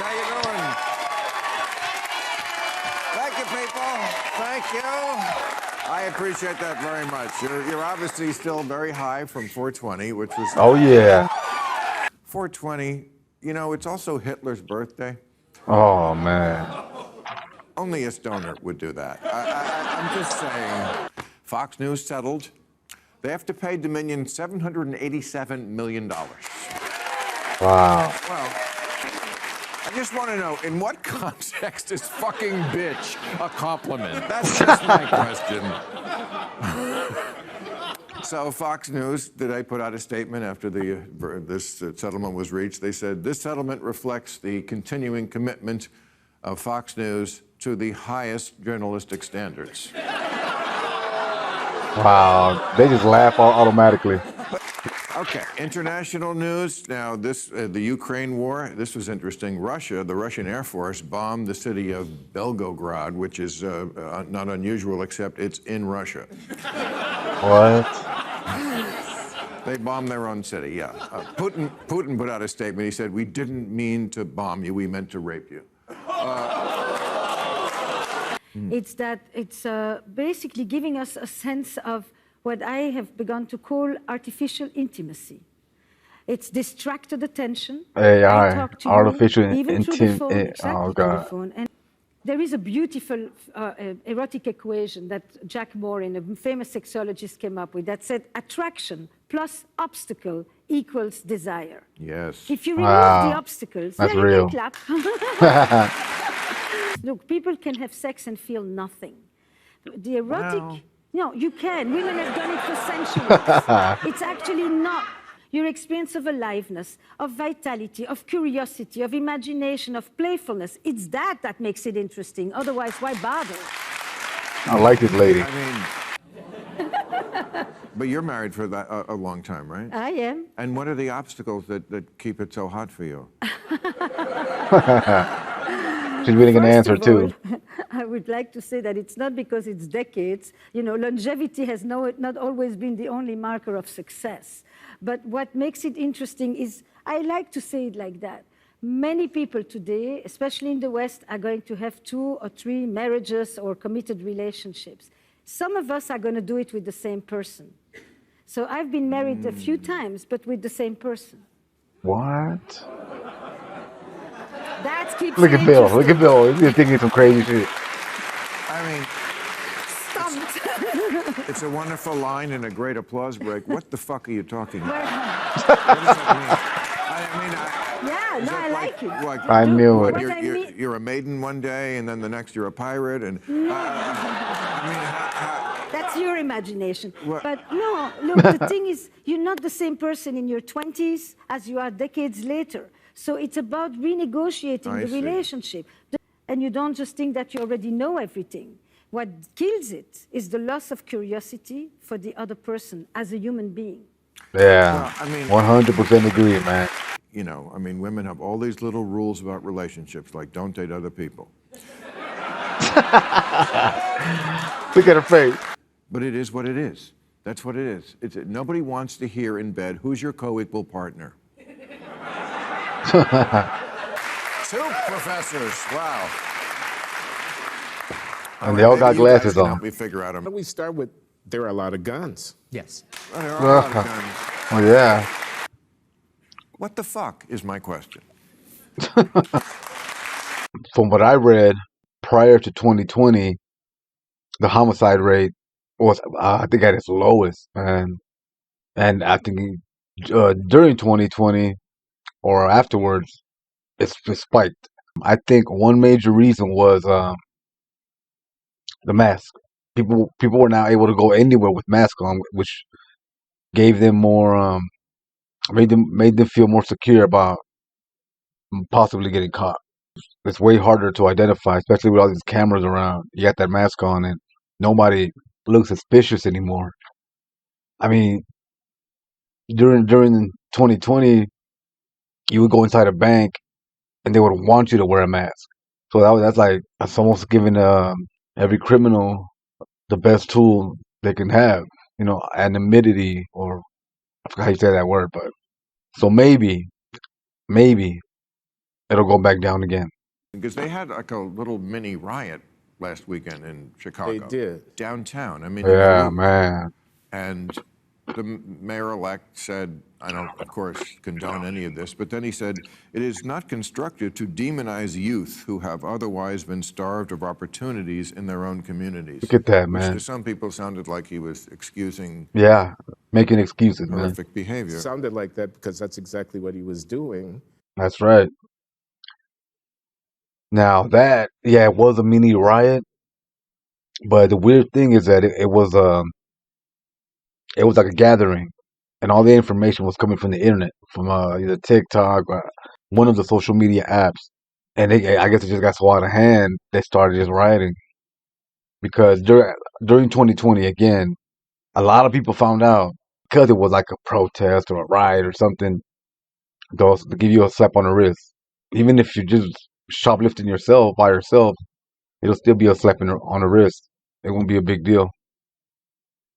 How you doing? Thank you, people. Thank you. I appreciate that very much. You're obviously still very high from 420, which was... Oh, yeah. 420, you know, it's also Hitler's birthday. Oh, man. Only a stoner would do that. I'm just saying. Fox News settled. They have to pay Dominion $787 million. Wow. Well, I just want to know, in what context is fucking bitch a compliment? That's just my question. So Fox News today put out a statement after this settlement was reached. They said, this settlement reflects the continuing commitment of Fox News to the highest journalistic standards. Wow. They just laugh automatically. Okay, international news. Now, the Ukraine war, this was interesting. The Russian Air Force bombed the city of Belgorod, which is not unusual, except it's in Russia. What? They bombed their own city, yeah. Putin put out a statement. He said, we didn't mean to bomb you, we meant to rape you. It's basically giving us a sense of what I have begun to call artificial intimacy. It's distracted attention. AI, I talk to artificial you, even through the phone, intent. exactly, Oh, through the God. phone. And there is a beautiful erotic equation that Jack Morin, a famous sexologist, came up with that said attraction plus obstacle equals desire. Yes. If you remove the obstacles, That's you real. can clap. Look, people can have sex and feel nothing. The erotic, no, you can. Women have done it for centuries. It's actually not. Your experience of aliveness, of vitality, of curiosity, of imagination, of playfulness, it's that makes it interesting. Otherwise, why bother? I like this lady. I mean, but you're married for a long time, right? I am. And what are the obstacles that keep it so hot for you? She's really going to First answer, of too. all, I would like to say that it's not because it's decades. You know, longevity has not always been the only marker of success. But what makes it interesting is, I like to say it like that. Many people today, especially in the West, are going to have 2 or 3 marriages or committed relationships. Some of us are going to do it with the same person. So I've been married a few times, but with the same person. What? That keeps Look it at Bill. Look interesting. at Bill. He's thinking some crazy shit. I mean, Stumped. it's a wonderful line and a great applause break. What the fuck are you talking about? Well, What does that mean? yeah, is no, it I like it. Like, I knew what, it. you're a maiden one day, and then the next you're a pirate, and I mean, That's your imagination. What? But no, look, the thing is, you're not the same person in your 20s as you are decades later. So it's about renegotiating I the see. relationship. And you don't just think that you already know everything. What kills it is the loss of curiosity for the other person as a human being. Yeah. Well, I mean, 100% agree, man. you know, I mean, women have all these little rules about relationships, like don't date other people. Look at her face. But it is what it is. That's what it is. Nobody wants to hear in bed, who's your co-equal partner? 2 professors, wow. And they all got Maybe you guys glasses can on. help me figure out. Why don't we start with, there are a lot of guns. Yes. There are a lot of guns. Oh, yeah. What the fuck is my question? From what I read, prior to 2020, the homicide rate was, I think, at its lowest. And I think during 2020 or afterwards, it spiked. I think one major reason was the mask. People were now able to go anywhere with masks on, which gave them more, made them feel more secure about possibly getting caught. It's way harder to identify, especially with all these cameras around. You got that mask on, and nobody looks suspicious anymore. I mean, during 2020, you would go inside a bank, and they would want you to wear a mask. So that's almost giving every criminal the best tool they can have, anonymity, or I forgot how you say that word, but so maybe it'll go back down again. Because they had like a little mini riot last weekend in Chicago. They did. Downtown. I mean, Yeah, man. And the mayor-elect said, I don't, of course, condone any of this, but then he said, it is not constructive to demonize youth who have otherwise been starved of opportunities in their own communities. Look at that, Which man. to some people sounded like he was excusing Yeah, making excuses, man. horrific behavior. Sounded like that because that's exactly what he was doing. That's right. Now that, yeah, it was a mini riot, but the weird thing is that it was like a gathering, and all the information was coming from the internet, from either TikTok or one of the social media apps. And I guess it just got so out of hand, they started just rioting. Because during 2020, again, a lot of people found out because it was like a protest or a riot or something, they'll give you a slap on the wrist. Even if you're just shoplifting yourself by yourself, it'll still be a slap on the wrist. It won't be a big deal.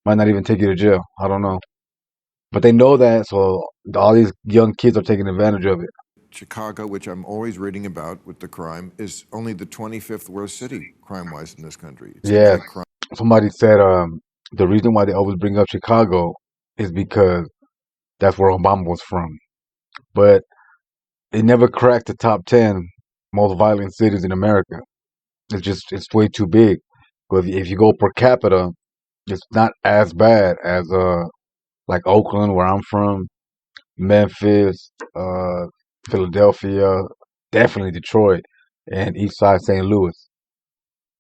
Might not even take you to jail. I don't know. But they know that, so all these young kids are taking advantage of it. Chicago, which I'm always reading about with the crime, is only the 25th worst city crime-wise in this country. It seems Yeah. like crime. Somebody said the reason why they always bring up Chicago is because that's where Obama was from. But it never cracked the top 10 most violent cities in America. It's way too big. But if you go per capita, it's not as bad as like Oakland, where I'm from, Memphis, Philadelphia, definitely Detroit, and East Side St. Louis.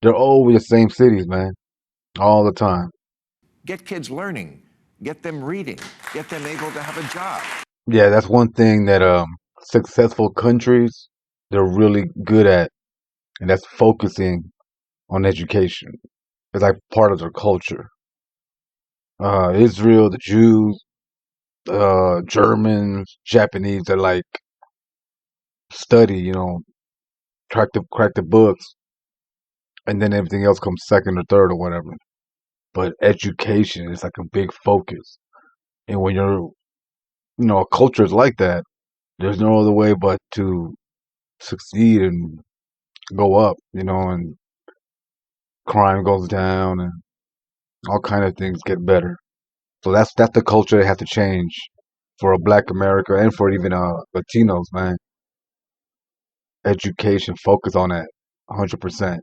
They're all the same cities, man, all the time. Get kids learning, get them reading, get them able to have a job. Yeah, that's one thing that successful countries they're really good at, and that's focusing on education. It's like part of their culture. Israel, the Jews, Germans, Japanese, they're like study, crack the books, and then everything else comes second or third or whatever. But education is like a big focus, and when a culture is like that, there's no other way but to succeed and go up, and crime goes down and all kind of things get better. So that's the culture that has to change for a Black America and for even Latinos, man. Education, focus on that, 100%.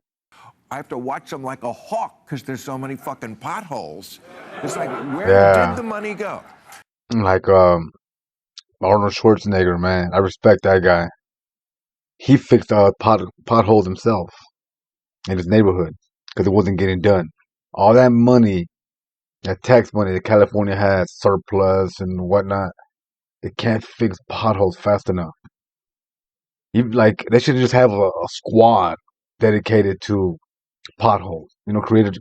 I have to watch them like a hawk because there's so many fucking potholes. It's like, where Yeah. did the money go? Like Arnold Schwarzenegger, man, I respect that guy. He fixed potholes himself in his neighborhood because it wasn't getting done. All that money, that tax money that California has, surplus and whatnot, it can't fix potholes fast enough. They should just have a squad dedicated to potholes.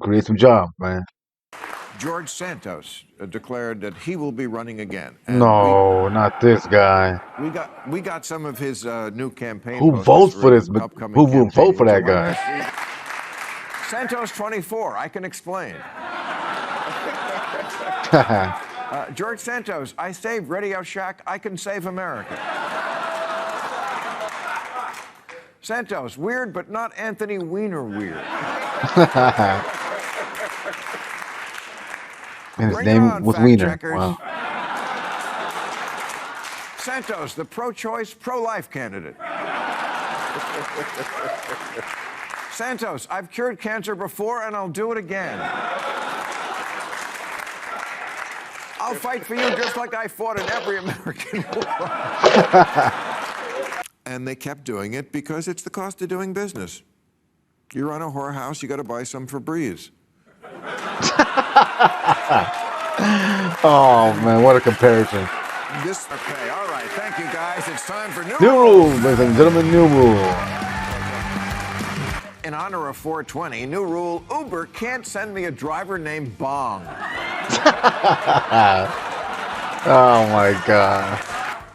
Create some jobs, man. George Santos declared that he will be running again. And No, not this guy. we got some of his new campaign. Who posters votes for his this? upcoming Who will campaign. vote for Would you that guy? like to see? Santos 24. I can explain. George Santos, I saved Radio Shack. I can save America. Santos, weird, but not Anthony Weiner weird. And his Bring it name on, was fact Wiener. checkers. Wow. Santos, the pro-choice, pro-life candidate. Santos, I've cured cancer before and I'll do it again. I'll fight for you just like I fought in every American war. And they kept doing it because it's the cost of doing business. You run a whorehouse, you got to buy some Febreze. Oh man, what a comparison. Okay, all right, thank you guys. It's time for New New Rules. rule, ladies and gentlemen, new rule. In honor of 420, new rule, Uber can't send me a driver named Bong. Oh my God.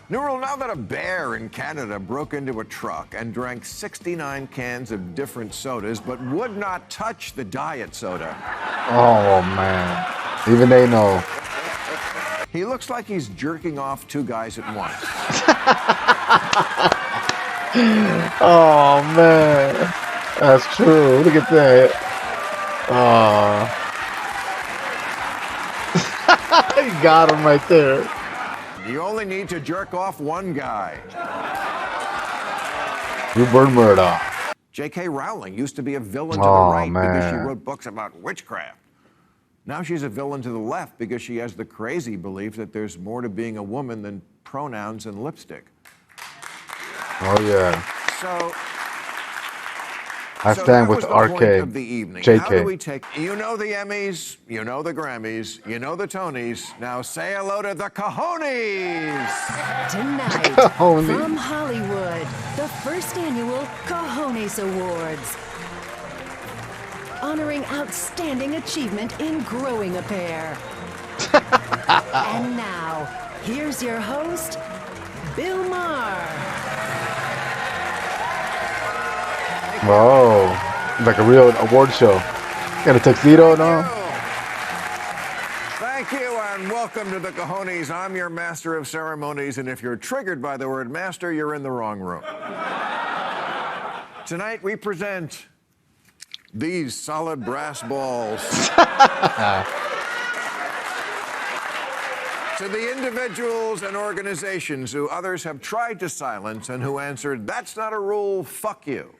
New rule, now that a bear in Canada broke into a truck and drank 69 cans of different sodas, but would not touch the diet soda. Oh man. Even they know. He looks like he's jerking off two guys at once. Oh man, that's true. Look at that. Oh, you got him right there. You only need to jerk off one guy. Rupert Murdoch. J.K. Rowling used to be a villain to the Oh right because she man. wrote books about witchcraft. Now she's a villain to the left because she has the crazy belief that there's more to being a woman than pronouns and lipstick. Oh yeah. So, I so stand that with was the point RK. of the evening. How JK. do we take, you know the Emmys, you know the Grammys, you know the Tonys. Now say hello to the Cajones. Tonight, Cajones. from Hollywood, the first annual Cajones Awards. Honoring outstanding achievement in growing a pair. And now, here's your host, Bill Maher. Whoa, like a real award show. Got a tuxedo and all. Thank you, and welcome to the Cajones. I'm your master of ceremonies, and if you're triggered by the word master, you're in the wrong room. Tonight, we present these solid brass balls to the individuals and organizations who others have tried to silence and who answered, "That's not a rule, fuck you."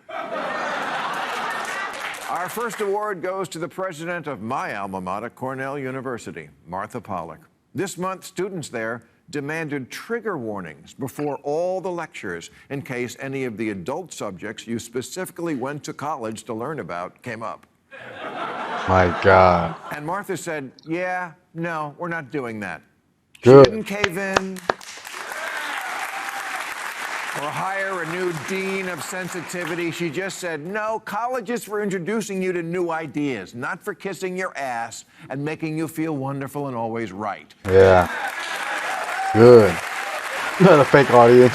Our first award goes to the president of my alma mater, Cornell University, Martha Pollack. This month, students there demanded trigger warnings before all the lectures in case any of the adult subjects you specifically went to college to learn about came up. My God. And Martha said, yeah, no, we're not doing that. Good. She didn't cave in or hire a new dean of sensitivity. She just said, no, college is for introducing you to new ideas, not for kissing your ass and making you feel wonderful and always right. Yeah. Good. Not a fake audience.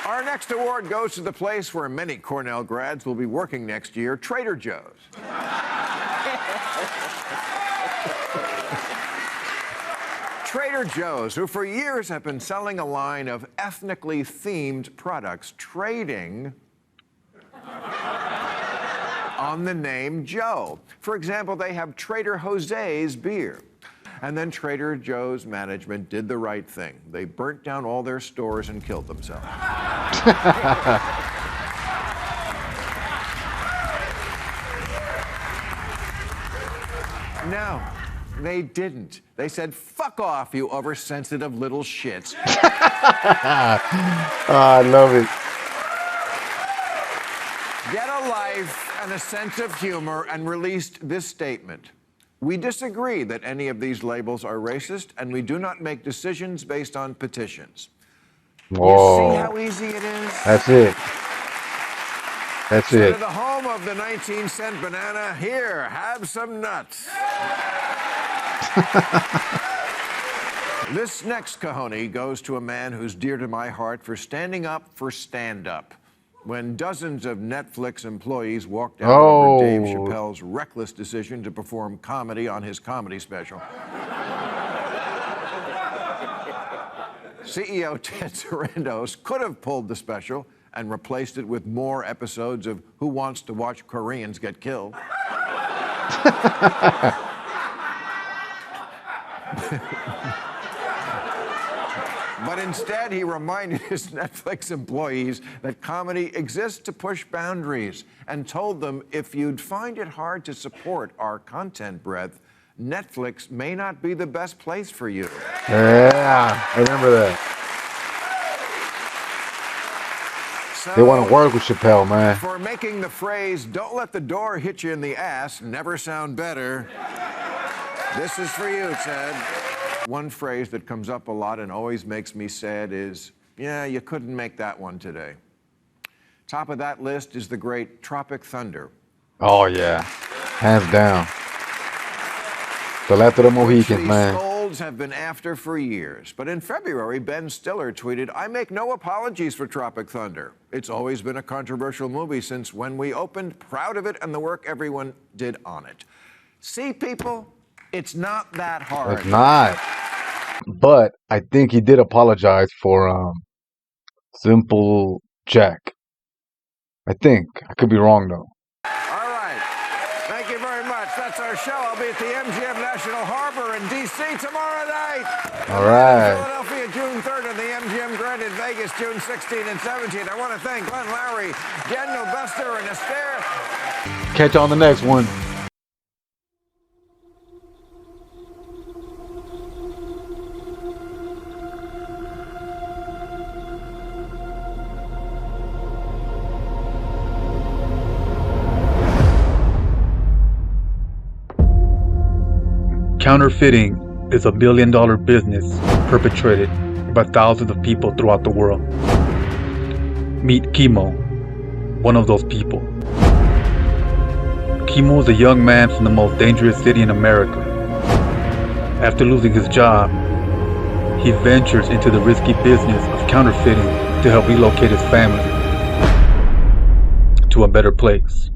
Our next award goes to the place where many Cornell grads will be working next year, Trader Joe's. Trader Joe's, who for years have been selling a line of ethnically themed products, trading on the name Joe. For example, they have Trader Jose's beer. And then Trader Joe's management did the right thing. They burnt down all their stores and killed themselves. No, they didn't. They said, fuck off, you oversensitive little shits. I love it. Get a life and a sense of humor, and released this statement. We disagree that any of these labels are racist, and we do not make decisions based on petitions. Whoa. You see how easy it is? That's it. That's So it. to the home of the 19-cent banana, here, have some nuts. This next Cajones goes to a man who's dear to my heart for standing up for stand-up. When dozens of Netflix employees walked out over Dave Chappelle's reckless decision to perform comedy on his comedy special. CEO Ted Sarandos could have pulled the special and replaced it with more episodes of Who Wants to Watch Koreans Get Killed. But instead, he reminded his Netflix employees that comedy exists to push boundaries and told them if you'd find it hard to support our content breadth, Netflix may not be the best place for you. Yeah, I remember that. So, They want to work with Chappelle, man. for making the phrase, don't let the door hit you in the ass, never sound better, this is for you, Ted. One phrase that comes up a lot and always makes me sad is, yeah, you couldn't make that one today. Top of that list is the great Tropic Thunder. Oh, yeah. Hands down. The last of the Mohicans, These man. scolds have been after for years. But in February, Ben Stiller tweeted, I make no apologies for Tropic Thunder. It's always been a controversial movie since when we opened, proud of it and the work everyone did on it. See, people, it's not that hard. It's not. But I think he did apologize for Simple Jack. I think. I could be wrong though. All right. Thank you very much. That's our show. I'll be at the MGM National Harbor in D.C. tomorrow night. All right. Philadelphia, June 3rd, and the MGM Grand in Vegas, June 16 and 17. I want to thank Glenn Loury, Daniel Bessner, and Esther. Catch you on the next one. Counterfeiting is a billion-dollar business perpetrated by thousands of people throughout the world. Meet Kimo, one of those people. Kimo is a young man from the most dangerous city in America. After losing his job, he ventures into the risky business of counterfeiting to help relocate his family to a better place.